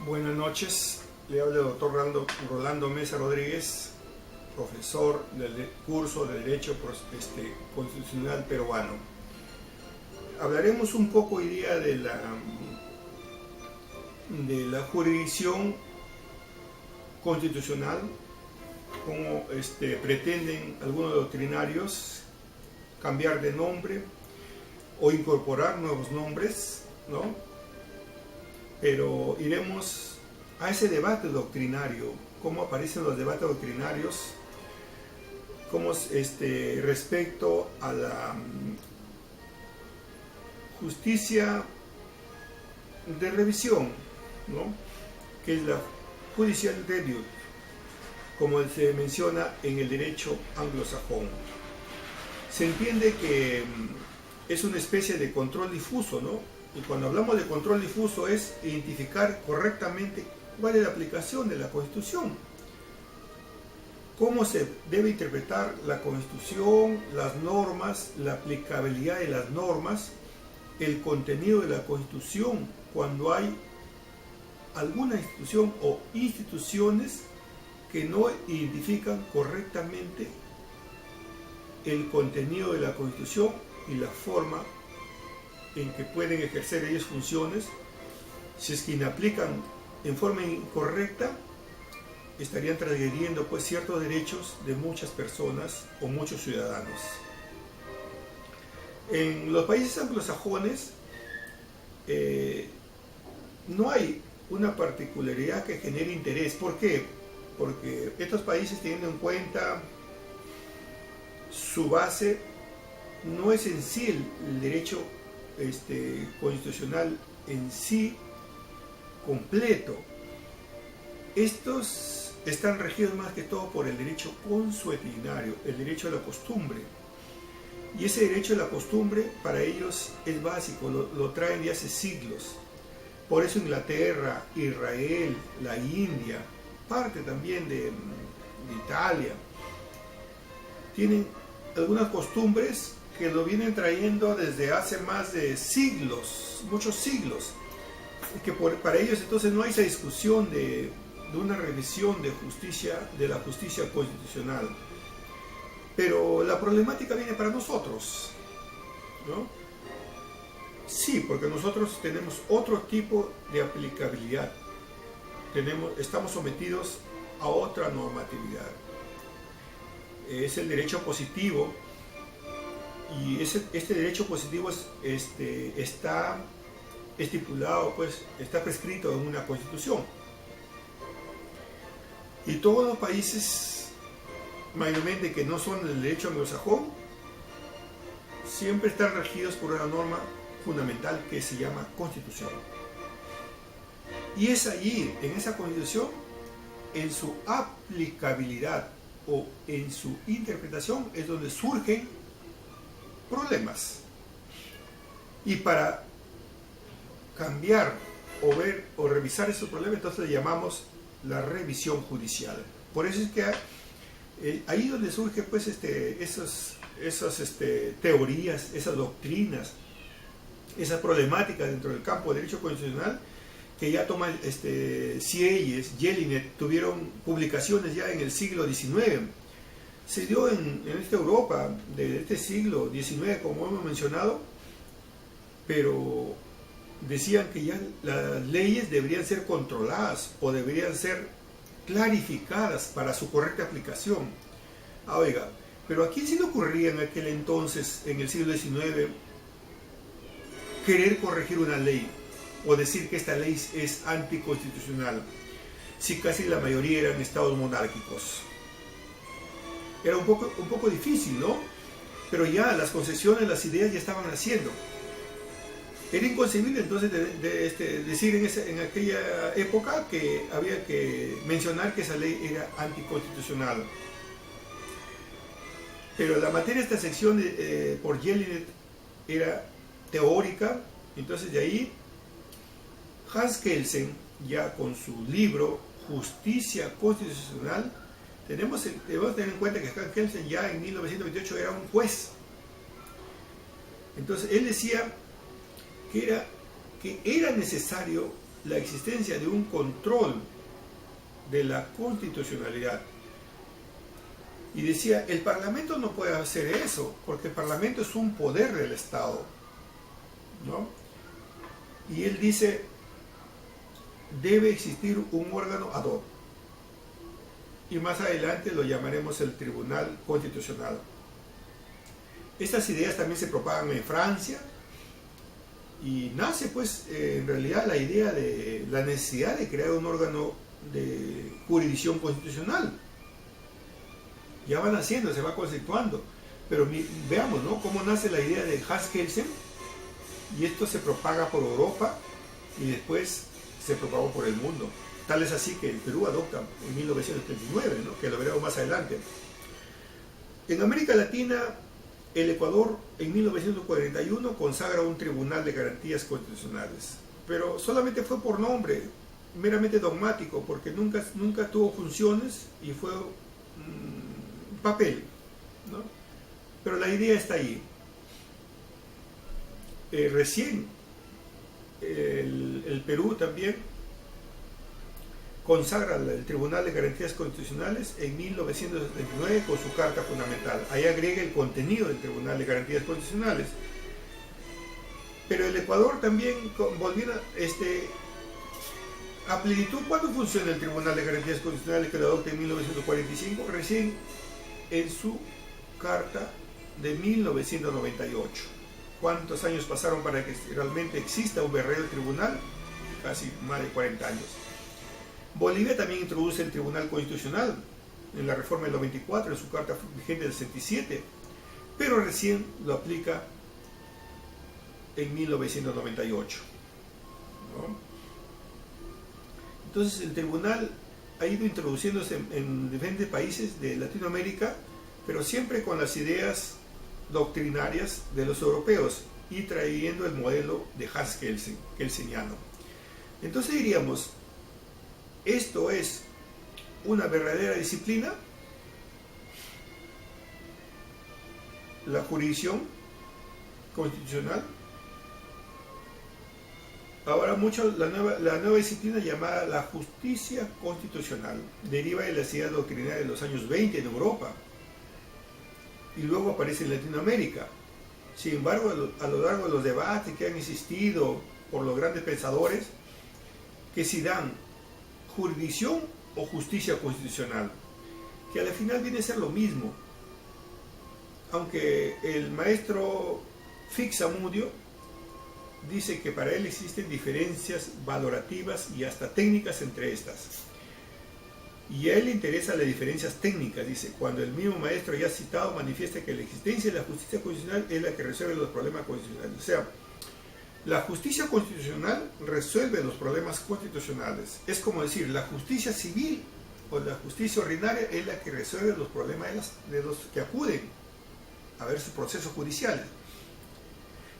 Buenas noches, le habla el doctor Rolando Mesa Rodríguez, profesor del curso de Derecho Constitucional Peruano. Hablaremos un poco hoy día de la jurisdicción constitucional, cómo pretenden algunos doctrinarios cambiar de nombre o incorporar nuevos nombres, ¿no? Pero iremos a ese debate doctrinario, cómo aparecen los debates doctrinarios, cómo respecto a la justicia de revisión, ¿no? Que es la judicial review, como se menciona en el derecho anglosajón. Se entiende que es una especie de control difuso, ¿no? Y cuando hablamos de control difuso es identificar correctamente cuál es la aplicación de la Constitución, cómo se debe interpretar la Constitución, las normas, la aplicabilidad de las normas, el contenido de la Constitución, cuando hay alguna institución o instituciones que no identifican correctamente el contenido de la Constitución y la forma en que pueden ejercer ellos funciones. Si es que inaplican en forma incorrecta, estarían transgrediendo pues ciertos derechos de muchas personas o muchos ciudadanos. En los países anglosajones no hay una particularidad que genere interés. ¿Por qué? Porque estos países, teniendo en cuenta su base, no es en sí el derecho constitucional en sí completo. Estos están regidos más que todo por el derecho consuetudinario, el derecho a la costumbre. Y ese derecho a la costumbre para ellos es básico, lo traen de hace siglos. Por eso Inglaterra, Israel, la India, parte también de Italia, tienen algunas costumbres que lo vienen trayendo desde hace más de siglos, muchos siglos, y que para ellos entonces no hay esa discusión de una revisión de la justicia constitucional. Pero la problemática viene para nosotros, ¿no? Sí, porque nosotros tenemos otro tipo de aplicabilidad, estamos sometidos a otra normatividad. Es el derecho positivo. Y este derecho positivo está estipulado, pues está prescrito en una constitución. Y todos los países, mayormente que no son del derecho anglosajón, siempre están regidos por una norma fundamental que se llama Constitución. Y es allí, en esa Constitución, en su aplicabilidad o en su interpretación, es donde surgen problemas. Y para cambiar o ver o revisar esos problemas, entonces le llamamos la revisión judicial. Por eso es que ahí donde surge pues esas teorías, esas doctrinas, esas problemáticas dentro del campo de derecho constitucional, que ya toman Sieyes, Jelinek, tuvieron publicaciones ya en el siglo XIX. Se dio en esta Europa de este siglo XIX, como hemos mencionado, pero decían que ya las leyes deberían ser controladas o deberían ser clarificadas para su correcta aplicación. Oiga, pero ¿a quién se le ocurría en aquel entonces, en el siglo XIX, querer corregir una ley o decir que esta ley es anticonstitucional, si casi la mayoría eran estados monárquicos? Era un poco difícil, ¿no? Pero ya las concesiones, las ideas ya estaban haciendo. Era inconcebible entonces decir en aquella época que había que mencionar que esa ley era anticonstitucional. Pero la materia de esta sección por Jelinek era teórica, entonces de ahí Hans Kelsen, ya con su libro Justicia Constitucional, debemos tener en cuenta que Hans Kelsen ya en 1928 era un juez. Entonces él decía que era necesario la existencia de un control de la constitucionalidad. Y decía, el Parlamento no puede hacer eso, porque el Parlamento es un poder del Estado, ¿no? Y él dice, debe existir un órgano ad hoc. Y más adelante lo llamaremos el Tribunal Constitucional. Estas ideas también se propagan en Francia, y nace pues en realidad la idea de la necesidad de crear un órgano de jurisdicción constitucional. Ya van haciendo, se va conceptuando, pero veamos, ¿no?, cómo nace la idea de Hans Kelsen, y esto se propaga por Europa y después se propagó por el mundo. Tal es así que el Perú adopta en 1939, ¿no?, que lo veremos más adelante. En América Latina, el Ecuador en 1941 consagra un Tribunal de Garantías Constitucionales, pero solamente fue por nombre, meramente dogmático, porque nunca tuvo funciones y fue papel, ¿no? Pero la idea está ahí. Recién el Perú también consagra el Tribunal de Garantías Constitucionales en 1979 con su Carta Fundamental. Ahí agrega el contenido del Tribunal de Garantías Constitucionales. Pero el Ecuador también volvió a plenitud. ¿Cuándo funciona el Tribunal de Garantías Constitucionales, que lo adopta en 1945? Recién en su Carta de 1998. ¿Cuántos años pasaron para que realmente exista un verdadero tribunal? Casi más de 40 años. Bolivia también introduce el Tribunal Constitucional en la reforma del 94, en su carta vigente del 67, pero recién lo aplica en 1998, ¿no? Entonces el tribunal ha ido introduciéndose en diferentes países de Latinoamérica, pero siempre con las ideas doctrinarias de los europeos y trayendo el modelo de Hans Kelsen, kelseniano. Entonces diríamos, ¿esto es una verdadera disciplina? La jurisdicción constitucional. Ahora la nueva disciplina llamada la justicia constitucional deriva de las ideas doctrinarias de los años 20 en Europa y luego aparece en Latinoamérica. Sin embargo, a lo largo de los debates que han existido por los grandes pensadores, que si dan jurisdicción o justicia constitucional, que al final viene a ser lo mismo, aunque el maestro Fixamudio dice que para él existen diferencias valorativas y hasta técnicas entre estas. Y a él le interesan las diferencias técnicas, dice, cuando el mismo maestro ya citado manifiesta que la existencia de la justicia constitucional es la que resuelve los problemas constitucionales. O sea, la justicia constitucional resuelve los problemas constitucionales. Es como decir, la justicia civil o la justicia ordinaria es la que resuelve los problemas de los que acuden a ver sus procesos judiciales.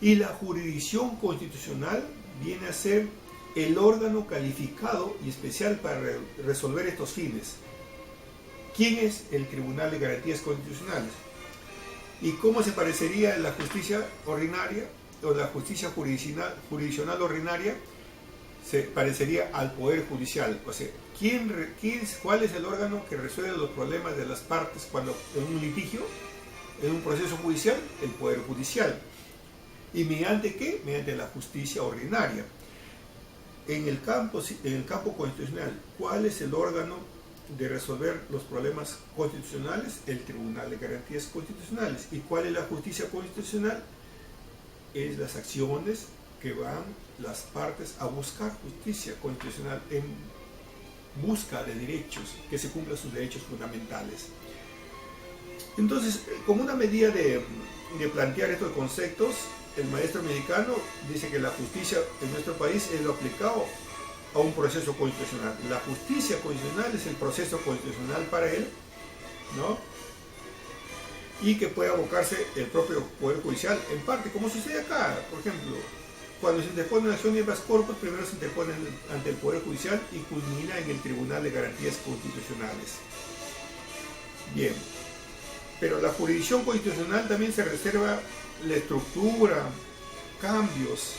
Y la jurisdicción constitucional viene a ser el órgano calificado y especial para resolver estos fines. ¿Quién es el Tribunal de Garantías Constitucionales? ¿Y cómo se parecería la justicia ordinaria o la justicia jurisdiccional ordinaria? Se parecería al Poder Judicial. O sea, ¿cuál es el órgano que resuelve los problemas de las partes cuando en un litigio, en un proceso judicial? El Poder Judicial. ¿Y mediante qué? Mediante la justicia ordinaria. En el campo constitucional, ¿cuál es el órgano de resolver los problemas constitucionales? El Tribunal de Garantías Constitucionales. ¿Y cuál es la justicia constitucional? Es las acciones que van las partes a buscar justicia constitucional en busca de derechos, que se cumplan sus derechos fundamentales. Entonces, como una medida de plantear estos conceptos, el maestro mexicano dice que la justicia en nuestro país es lo aplicado a un proceso constitucional. La justicia constitucional es el proceso constitucional para él, ¿no? Y que puede abocarse el propio Poder Judicial, en parte, como sucede acá. Por ejemplo, cuando se interpone una acción de habeas corpus, primero se interpone ante el Poder Judicial y culmina en el Tribunal de Garantías Constitucionales. Bien, pero la jurisdicción constitucional también se reserva la estructura, cambios,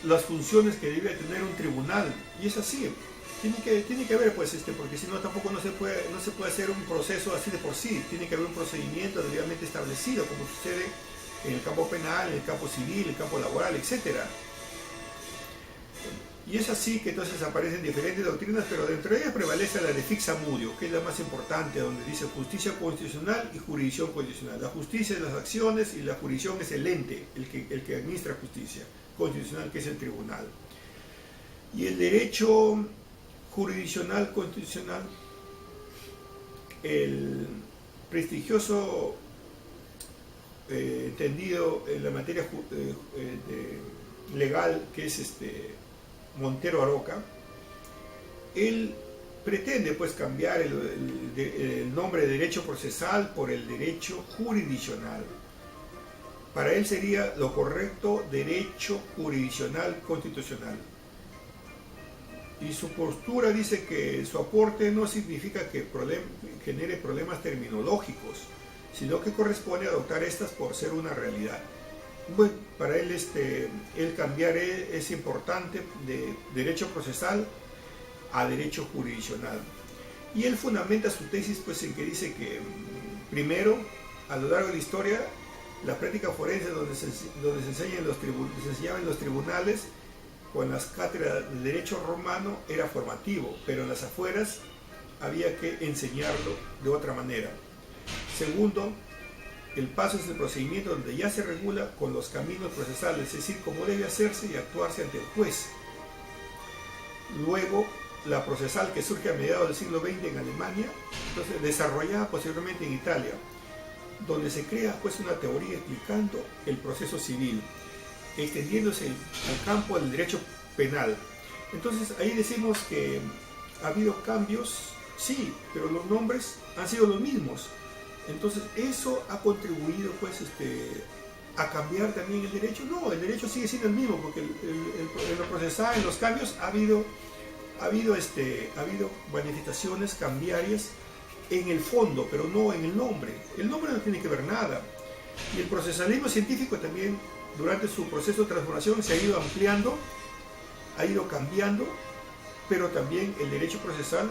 las funciones que debe tener un tribunal, y es así. Tiene que haber, pues, porque si no tampoco no se puede hacer un proceso así de por sí. Tiene que haber un procedimiento debidamente establecido, como sucede en el campo penal, en el campo civil, en el campo laboral, etc. Y es así que entonces aparecen diferentes doctrinas, pero dentro de ellas prevalece la de Fixa Murio, que es la más importante, donde dice justicia constitucional y jurisdicción constitucional. La justicia es las acciones y la jurisdicción es el ente, el que administra justicia constitucional, que es el tribunal. Y el derecho jurisdiccional constitucional, el prestigioso entendido en la materia legal, que es Montero Aroca, él pretende pues cambiar el nombre de derecho procesal por el derecho jurisdiccional. Para él sería lo correcto derecho jurisdiccional constitucional. Y su postura dice que su aporte no significa que genere problemas terminológicos, sino que corresponde adoptar estas por ser una realidad. Bueno, para él el cambiar es importante de derecho procesal a derecho jurisdiccional. Y él fundamenta su tesis pues en que dice que primero, a lo largo de la historia, la práctica forense donde se enseñaba en los tribunales con las cátedras de derecho romano era formativo, pero en las afueras había que enseñarlo de otra manera. Segundo, el paso es el procedimiento donde ya se regula con los caminos procesales, es decir, cómo debe hacerse y actuarse ante el juez. Luego, la procesal que surge a mediados del siglo XX en Alemania, entonces desarrollada posteriormente en Italia, donde se crea pues una teoría explicando el proceso civil, extendiéndose al campo del derecho penal. Entonces ahí decimos que ha habido cambios, sí, pero los nombres han sido los mismos. Entonces eso ha contribuido pues a cambiar también el derecho. No, el derecho sigue siendo el mismo, porque en lo procesal, en los cambios ha habido manifestaciones cambiarias en el fondo, pero no en el nombre. El nombre no tiene que ver nada. Y el procesalismo científico también, durante su proceso de transformación, se ha ido ampliando, ha ido cambiando, pero también el derecho procesal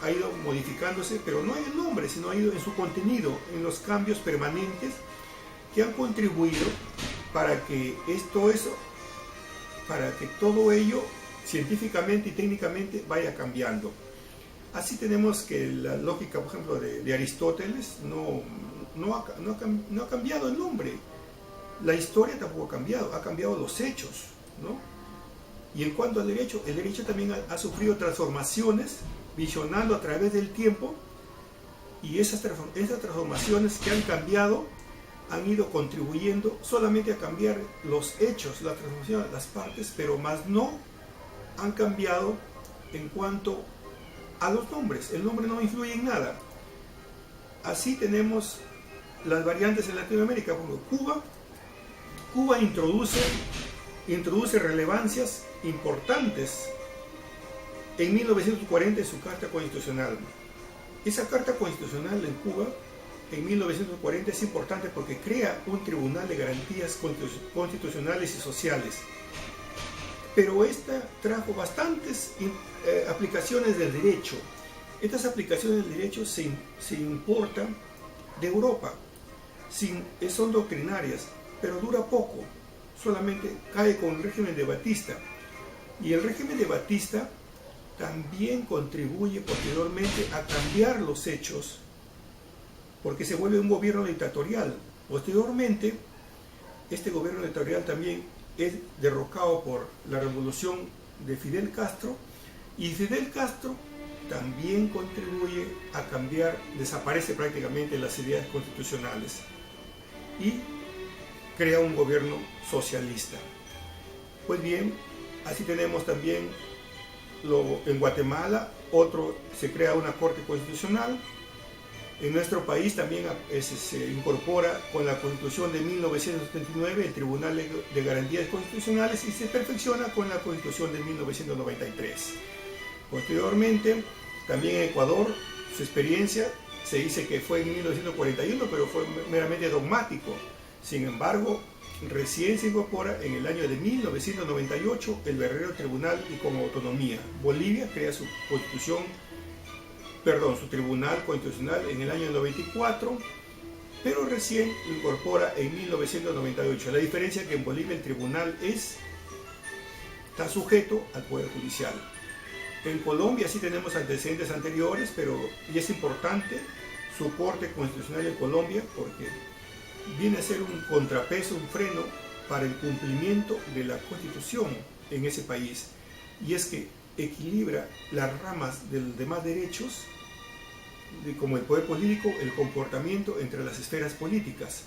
ha ido modificándose, pero no en el nombre, sino ha ido en su contenido, en los cambios permanentes que han contribuido para que todo ello científicamente y técnicamente vaya cambiando. Así tenemos que la lógica, por ejemplo, de Aristóteles no ha cambiado el nombre. La historia tampoco ha cambiado los hechos, ¿no? Y en cuanto al derecho, el derecho también ha sufrido transformaciones, visionando a través del tiempo, y esas transformaciones que han cambiado han ido contribuyendo solamente a cambiar los hechos, la transformación, las partes, pero más no han cambiado en cuanto a los nombres. El nombre no influye en nada. Así tenemos las variantes en Latinoamérica, como Cuba introduce relevancias importantes en 1940 en su Carta Constitucional. Esa Carta Constitucional en Cuba en 1940 es importante porque crea un tribunal de garantías constitucionales y sociales. Pero esta trajo bastantes aplicaciones del derecho. Estas aplicaciones del derecho se importan de Europa, son doctrinarias, pero dura poco, solamente cae con el régimen de Batista. Y el régimen de Batista también contribuye posteriormente a cambiar los hechos, porque se vuelve un gobierno dictatorial. Posteriormente, este gobierno dictatorial también es derrocado por la revolución de Fidel Castro, y Fidel Castro también contribuye a cambiar, desaparece prácticamente las ideas constitucionales y crea un gobierno socialista. Pues bien, así tenemos también en Guatemala, se crea una corte constitucional. En nuestro país también se incorpora con la Constitución de 1979 el Tribunal de Garantías Constitucionales, y se perfecciona con la Constitución de 1993. Posteriormente, también en Ecuador, su experiencia se dice que fue en 1941, pero fue meramente dogmático. Sin embargo, recién se incorpora en el año de 1998 el verdadero tribunal y con autonomía. Bolivia crea su tribunal constitucional en el año 94, pero recién lo incorpora en 1998. La diferencia es que en Bolivia el tribunal está sujeto al Poder Judicial. En Colombia sí tenemos antecedentes anteriores, y es importante su corte constitucional en Colombia porque viene a ser un contrapeso, un freno para el cumplimiento de la Constitución en ese país. Y es que equilibra las ramas de los demás derechos, como el poder político, el comportamiento entre las esferas políticas.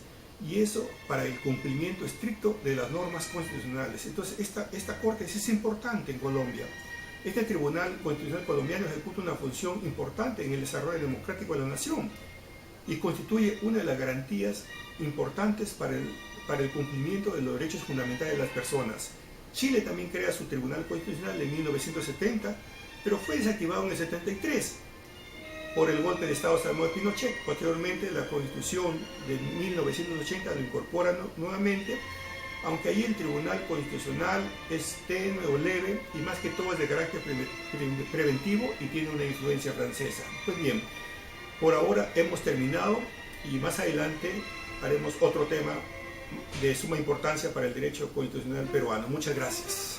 Y eso para el cumplimiento estricto de las normas constitucionales. Entonces esta corte es importante en Colombia. Este Tribunal Constitucional colombiano ejecuta una función importante en el desarrollo democrático de la nación y constituye una de las garantías importantes para el cumplimiento de los derechos fundamentales de las personas. Chile también crea su Tribunal Constitucional en 1970, pero fue desactivado en el 73 por el golpe de Estado de Salvador Pinochet. Posteriormente, la Constitución de 1980 lo incorpora nuevamente, aunque ahí el Tribunal Constitucional es tenue o leve y más que todo es de carácter preventivo y tiene una influencia francesa. Pues bien, por ahora hemos terminado y más adelante haremos otro tema de suma importancia para el derecho constitucional peruano. Muchas gracias.